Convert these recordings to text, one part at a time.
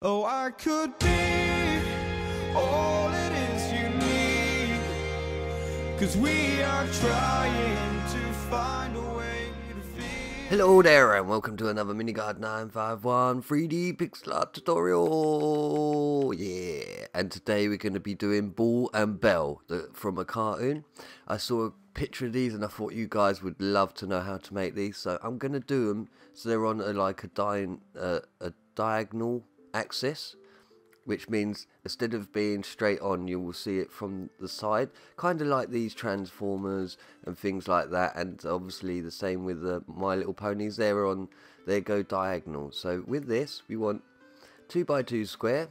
Oh, I could be all it is you need, 'cause we are trying to find a way to feel. Hello there and welcome to another MineCraft 951 3D pixel art tutorial. Yeah, and today we're going to be doing Ball and Bell from a cartoon. I saw a picture of these and I thought you guys would love to know how to make these, so I'm going to do them so they're on a diagonal axis, which means instead of being straight on, you will see it from the side, kind of like these Transformers and things like that. And obviously the same with the My Little Ponies, they go diagonal. So with this we want 2x2 square,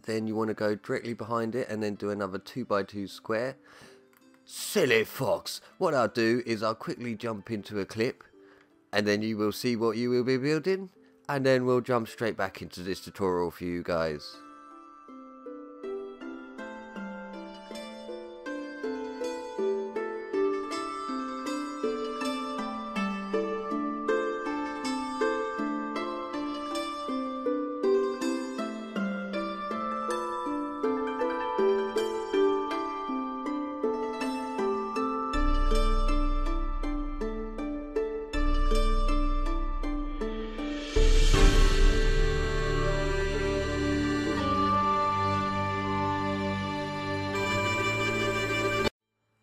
then you want to go directly behind it and then do another 2x2 square. Silly fox. What I'll do is I'll quickly jump into a clip and then you will see what you will be building, and then we'll jump straight back into this tutorial for you guys.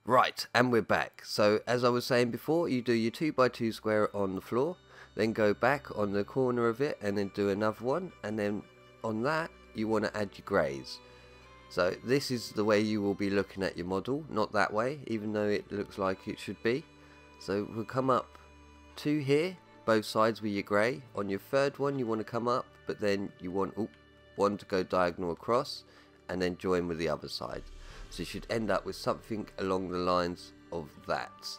Right, and we're back. So as I was saying before, you do your 2x2 square on the floor, then go back on the corner of it and then do another one, and then on that you want to add your greys. So this is the way you will be looking at your model, not that way, even though it looks like it should be. So we'll come up to here, both sides with your grey. On your third one you want to come up, but then you want one to go diagonal across and then join with the other side. So you should end up with something along the lines of that.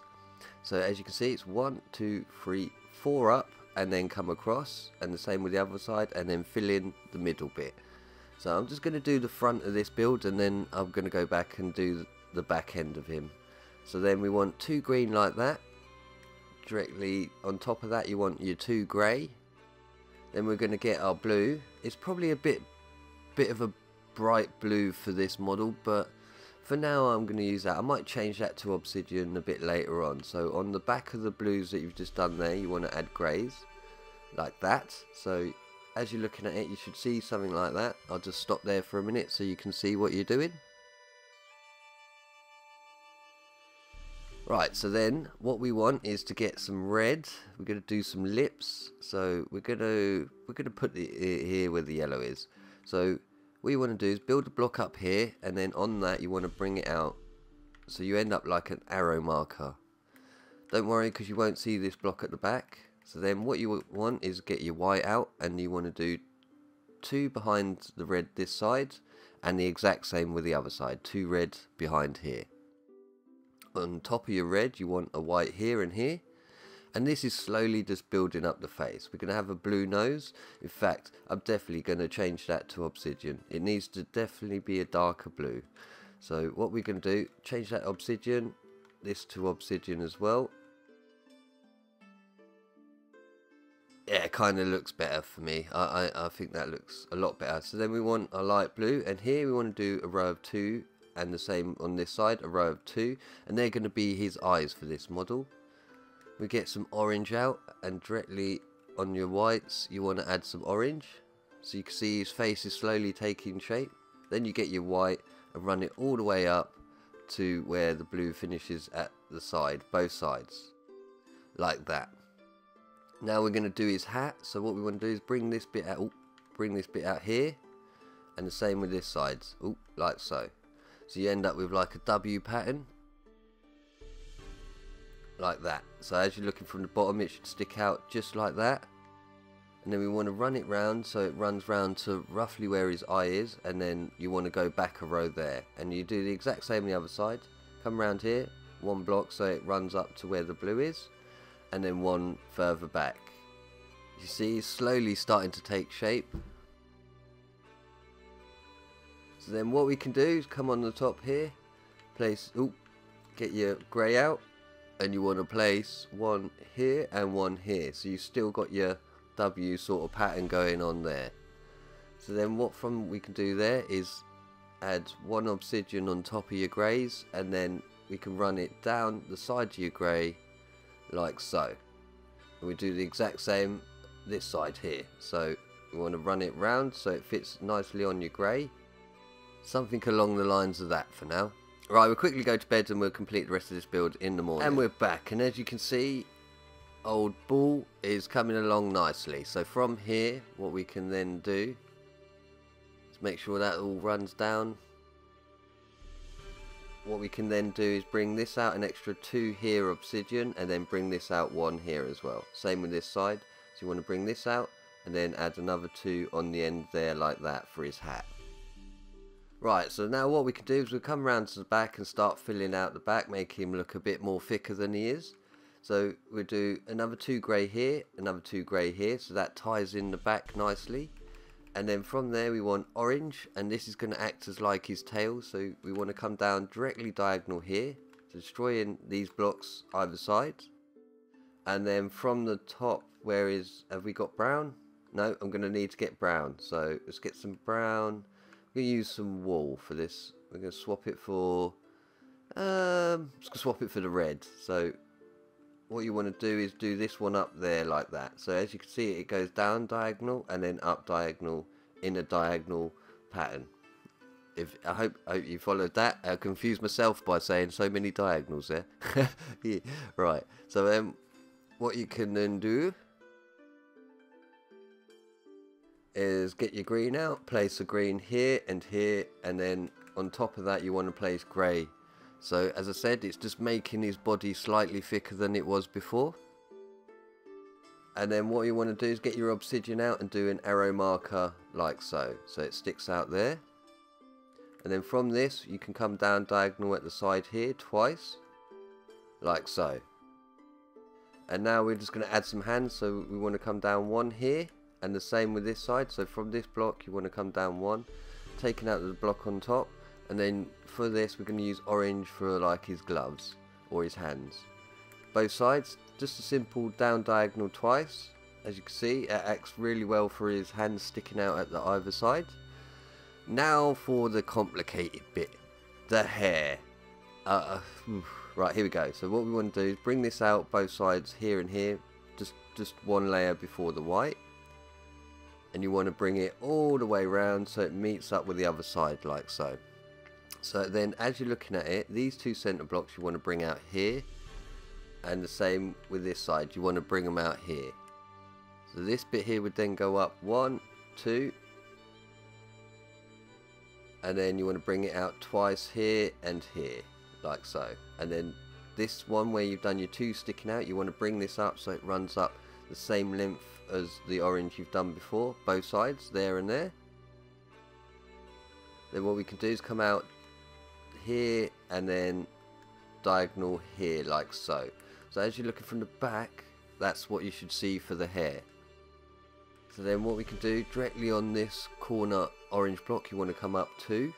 So as you can see, it's 1, 2, 3, 4 up and then come across, and the same with the other side, and then fill in the middle bit. So I'm just going to do the front of this build and then I'm going to go back and do the back end of him. So then we want 2 green like that. Directly on top of that you want your 2 grey. Then we're going to get our blue. It's probably a bit of a bright blue for this model, but for now I'm going to use that. I might change that to obsidian a bit later on. So on the back of the blues that you've just done there, you want to add greys like that. So as you're looking at it, you should see something like that. I'll just stop there for a minute so you can see what you're doing. Right, so then what we want is to get some red. We're going to do some lips. So we're going to put it here where the yellow is. So what you want to do is build a block up here, and then on that you want to bring it out so you end up like an arrow marker. Don't worry, because you won't see this block at the back. So then what you want is get your white out, and you want to do 2 behind the red this side and the exact same with the other side, 2 red behind here. On top of your red you want a white here and here. And this is slowly just building up the face. We're going to have a blue nose. In fact, I'm definitely going to change that to obsidian. It needs to definitely be a darker blue. So what we're going to do, change that obsidian, this to obsidian as well. Yeah, it kind of looks better for me. I think that looks a lot better. So then we want a light blue, and here we want to do a row of 2, and the same on this side, a row of 2, and they're going to be his eyes for this model. We get some orange out, and directly on your whites you want to add some orange, so you can see his face is slowly taking shape. Then you get your white and run it all the way up to where the blue finishes at the side, both sides, like that. Now we're going to do his hat. So what we want to do is bring this bit out here, and the same with this side, like so. So you end up with like a W pattern, like that. So as you're looking from the bottom, it should stick out just like that. And then we want to run it round so it runs round to roughly where his eye is, and then you want to go back a row there, and you do the exact same on the other side. Come round here, 1 block so it runs up to where the blue is, and then 1 further back. You see, it's slowly starting to take shape. So then what we can do is come on the top here, place, get your grey out, and you want to place 1 here and 1 here, so you've still got your W sort of pattern going on there. So then what we can do there is add 1 obsidian on top of your greys, and then we can run it down the side of your grey like so. And we do the exact same this side here. So we want to run it round so it fits nicely on your grey. Something along the lines of that for now. Right, we'll quickly go to bed and we'll complete the rest of this build in the morning. And we're back, and as you can see, old Bull is coming along nicely. So from here, what we can then do is make sure that all runs down. What we can then do is bring this out an extra 2 here obsidian, and then bring this out 1 here as well. Same with this side. So you want to bring this out and then add another 2 on the end there like that for his hat. Right, so now what we can do is we'll come around to the back and start filling out the back, make him look a bit more thicker than he is. So we'll do another 2 grey here, another 2 grey here, so that ties in the back nicely. And then from there we want orange, and this is going to act as like his tail, so we want to come down directly diagonal here, so destroying these blocks either side. And then from the top, have we got brown? No, I'm going to need to get brown, so let's get some brown. We're going to use some wool for this. We're going to swap it for, swap it for the red. So what you want to do is do this one up there like that. So as you can see, it goes down diagonal and then up diagonal in a diagonal pattern. I hope you followed that. I confused myself by saying so many diagonals there. Yeah, right. So what you can then do is get your green out, place a green here, and then on top of that you want to place grey. So as I said, it's just making his body slightly thicker than it was before. And then what you want to do is get your obsidian out and do an arrow marker like so. So it sticks out there. And then from this you can come down diagonal at the side here twice, like so. And now we're just going to add some hands, so we want to come down 1 here, and the same with this side. So from this block you want to come down 1, taking out the block on top. And then for this we're going to use orange for like his gloves or his hands. Both sides, just a simple down diagonal twice. As you can see, it acts really well for his hands sticking out at the either side. Now for the complicated bit, the hair. Right, here we go. So what we want to do is bring this out both sides here and here, just 1 layer before the white. And you want to bring it all the way around so it meets up with the other side like so. So then as you're looking at it, these 2 center blocks you want to bring out here, and the same with this side, you want to bring them out here. So this bit here would then go up 1, 2, and then you want to bring it out twice here and here like so. And then this one where you've done your 2 sticking out, you want to bring this up so it runs up the same length as the orange you've done before, both sides, there and there. Then what we can do is come out here and then diagonal here like so. So as you're looking from the back, that's what you should see for the hair. So then what we can do, directly on this corner orange block you want to come up 2,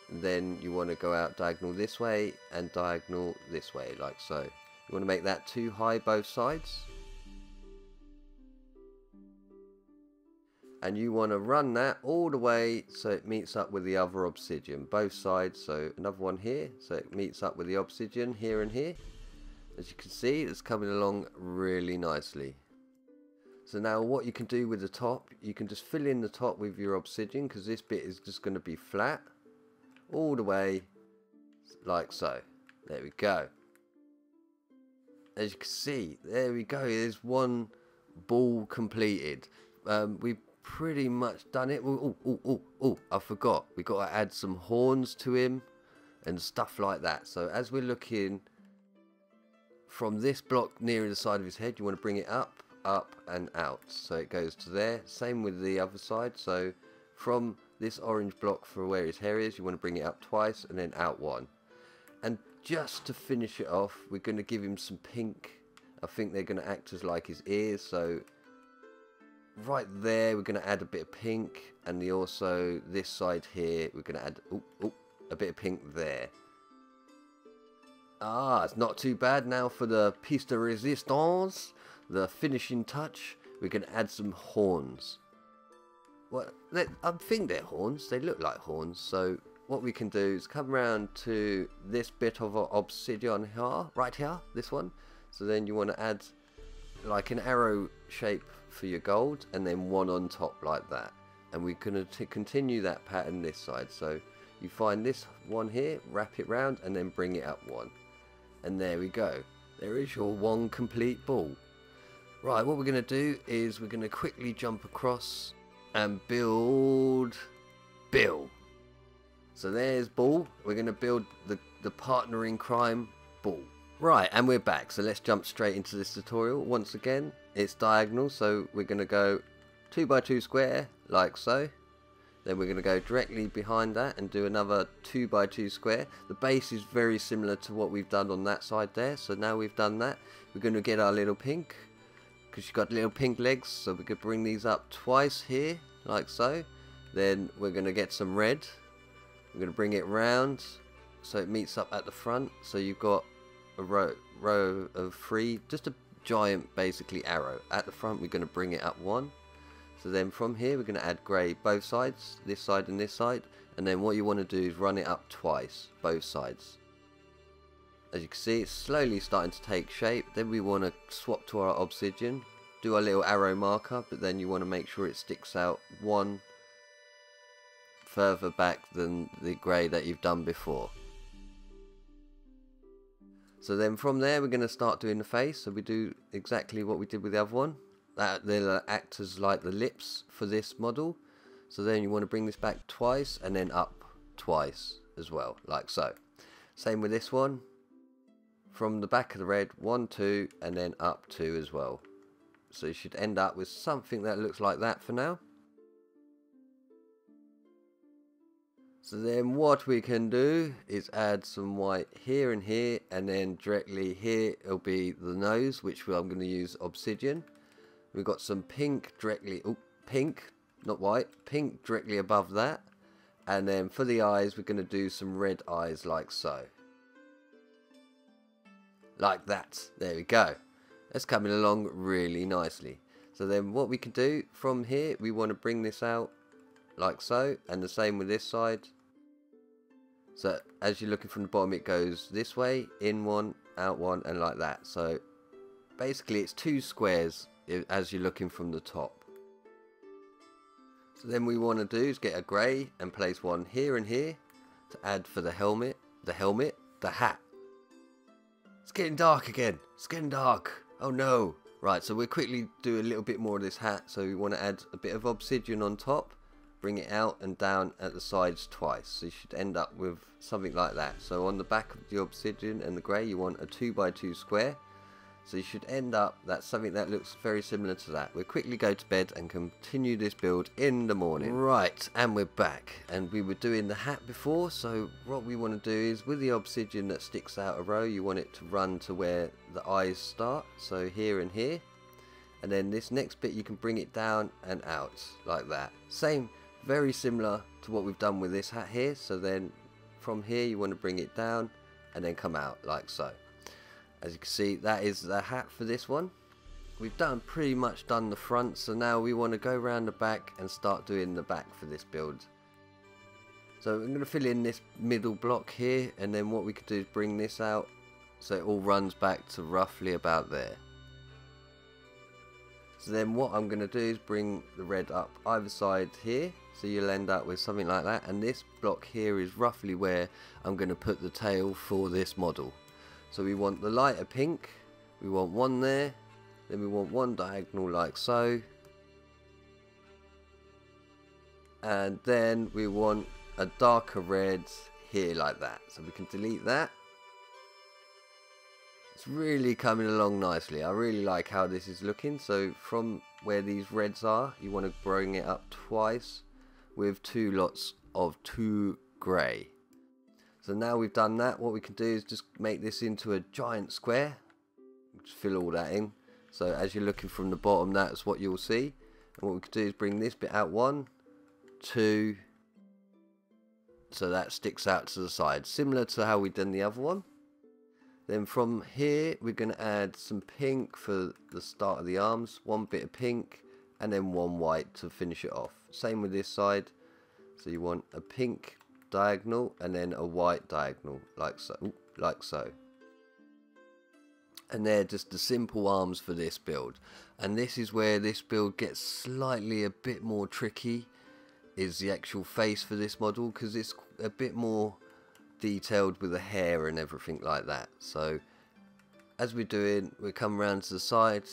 and then you want to go out diagonal this way and diagonal this way like so. You want to make that 2 high both sides. And you want to run that all the way so it meets up with the other obsidian, both sides. So another one here, so it meets up with the obsidian here and here. As you can see, it's coming along really nicely. So now what you can do with the top, you can just fill in the top with your obsidian, because this bit is just going to be flat all the way like so. There we go. As you can see, there we go. There's 1 ball completed. We've pretty much done it. Oh, I forgot. We got to add some horns to him and stuff like that. So as we're looking from this block near the side of his head, you want to bring it up, up and out. So it goes to there. Same with the other side. So from this orange block for where his hair is, you want to bring it up twice and then out 1. And just to finish it off, we're going to give him some pink. I think they're going to act as like his ears. So right there we're going to add a bit of pink, and also this side here we're going to add a bit of pink there. It's not too bad. Now for the piece de resistance, the finishing touch, we're going to add some horns. Well, I think they're horns. They look like horns. So what we can do is come around to this bit of obsidian here, right here, this one. So then you want to add like an arrow shape for your gold, and then one on top like that. And we're going to continue that pattern this side. So you find this one here, wrap it round, and then bring it up one. And there we go. There is your one complete ball. Right, what we're going to do is we're going to quickly jump across and build Bill. So there's Ball. We're going to build the partner in crime Ball. Right, and we're back. So let's jump straight into this tutorial. Once again, it's diagonal, so we're going to go 2x2 square, like so. Then we're going to go directly behind that and do another 2x2 square. The base is very similar to what we've done on that side there. So now we've done that, we're going to get our little pink, because you've got little pink legs, so we could bring these up twice here, like so. Then we're going to get some red. We're going to bring it round so it meets up at the front. So you've got a row of 3, just a giant basically arrow. At the front we're going to bring it up 1. So then from here we're going to add grey both sides, this side and this side. And then what you want to do is run it up twice, both sides. As you can see, it's slowly starting to take shape. Then we want to swap to our obsidian, do our little arrow marker, but then you want to make sure it sticks out 1 further back than the grey that you've done before. So then from there we're going to start doing the face. So we do exactly what we did with the other one. That they'll act as like the lips for this model. So then you want to bring this back twice and then up twice as well, like so. Same with this one. From the back of the red, 1, 2, and then up 2 as well. So you should end up with something that looks like that for now. So then what we can do is add some white here and here, and then directly here it'll be the nose, which I'm going to use obsidian. We've got some pink directly, pink, not white, pink directly above that. And then for the eyes we're going to do some red eyes like so. Like that. There we go. That's coming along really nicely. So then what we can do from here, we want to bring this out like so, and the same with this side. So as you're looking from the bottom, it goes this way, in 1, out 1, and like that. So basically it's 2 squares as you're looking from the top. So then we want to do is get a grey and place one here and here to add for the helmet, the hat. It's getting dark again. It's getting dark. Oh no. Right, so we'll quickly do a little bit more of this hat. So we want to add a bit of obsidian on top, bring it out and down at the sides twice. So you should end up with something like that. So on the back of the obsidian and the grey, you want a 2x2 square. So you should end up, that's something that looks very similar to that. We'll quickly go to bed and continue this build in the morning. Right, and we're back. And we were doing the hat before, so what we want to do is with the obsidian that sticks out a row, you want it to run to where the eyes start. So here and here. And then this next bit you can bring it down and out, like that. Same, very similar to what we've done with this hat here. So then from here you want to bring it down and then come out, like so. As you can see, that is the hat for this one. We've pretty much done the front, so now we want to go around the back and start doing the back for this build. So I'm going to fill in this middle block here, and then what we could do is bring this out so it all runs back to roughly about there. So then what I'm going to do is bring the red up either side here, so you'll end up with something like that, and this block here is roughly where I'm going to put the tail for this model. So we want the lighter pink, we want one there, then we want one diagonal like so, and then we want a darker red here like that. So we can delete that. It's really coming along nicely. I really like how this is looking. So from where these reds are, you want to bring it up twice with 2 lots of 2 grey. So now we've done that, what we can do is just make this into a giant square. Just fill all that in. So as you're looking from the bottom, that's what you'll see. And what we can do is bring this bit out 1, 2, so that sticks out to the side, similar to how we done the other one. Then from here we're going to add some pink for the start of the arms, 1 bit of pink, and then 1 white to finish it off. Same with this side. So you want a pink diagonal and then a white diagonal, like so. Ooh, like so. And they're just the simple arms for this build. And this is where this build gets slightly a bit more tricky, is the actual face for this model, because it's a bit more detailed with the hair and everything like that. So as we're doing, we come around to the side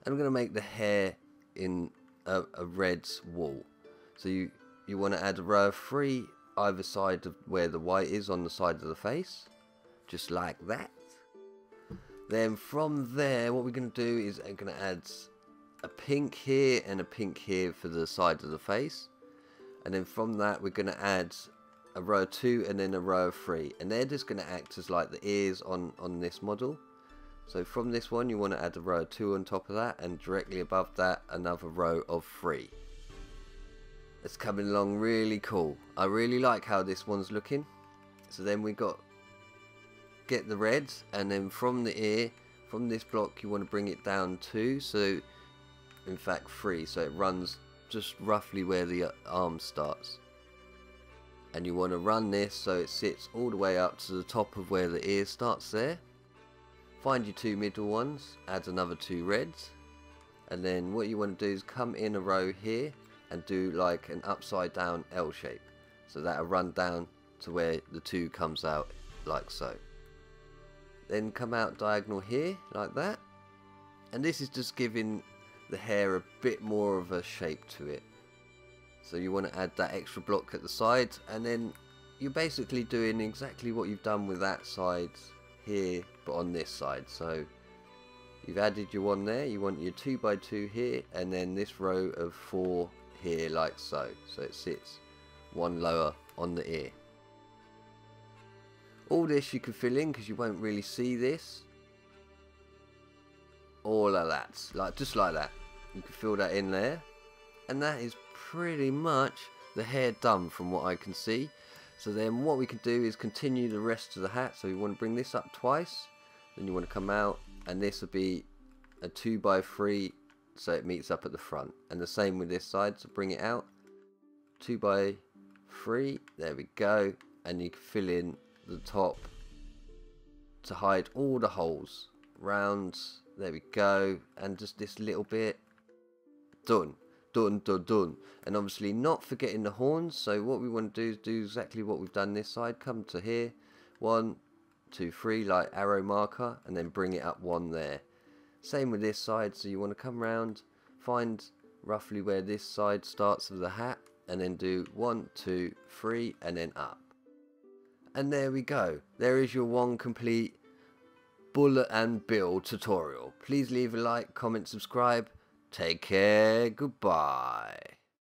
and I'm going to make the hair in a red wool. So you want to add a row of 3 either side of where the white is on the side of the face, just like that. Then from there, what we're going to do is I'm going to add a pink here and a pink here for the side of the face. And then from that, we're going to add a row of 2 and then a row of 3. And they're just going to act as like the ears on this model. So from this one, you want to add a row of 2 on top of that. And directly above that, another row of 3. It's coming along really cool. I really like how this one's looking. So then we get the reds, and then from the ear, from this block, you want to bring it down 2, so in fact 3, so it runs just roughly where the arm starts. And you want to run this so it sits all the way up to the top of where the ear starts there. Find your 2 middle ones, add another 2 reds, and then what you want to do is come in a row here and do like an upside down L shape, so that'll run down to where the 2 comes out, like so. Then come out diagonal here, like that. And this is just giving the hair a bit more of a shape to it. So you want to add that extra block at the side, and then you're basically doing exactly what you've done with that side here, but on this side. So you've added your one there, you want your 2x2 here, and then this row of 4 here, like so. So it sits one lower on the ear. All this you can fill in because you won't really see this. All of that, just like that. You can fill that in there. And that is pretty much the hair done from what I can see. So then what we can do is continue the rest of the hat. So you want to bring this up twice. Then you want to come out, and this will be a 2x3, so it meets up at the front. And the same with this side, so bring it out. 2x3, there we go. And you can fill in the top to hide all the holes. Round, there we go. And just this little bit. Done. Done, done, done. And obviously not forgetting the horns. So what we want to do is do exactly what we've done this side. Come to here. 1, 2, 3, like arrow marker. And then bring it up 1 there. Same with this side. So you want to come round, find roughly where this side starts of the hat. And then do 1, 2, 3, and then up. And there we go. There is your one complete bullet and build tutorial. Please leave a like, comment, subscribe. Take care. Goodbye.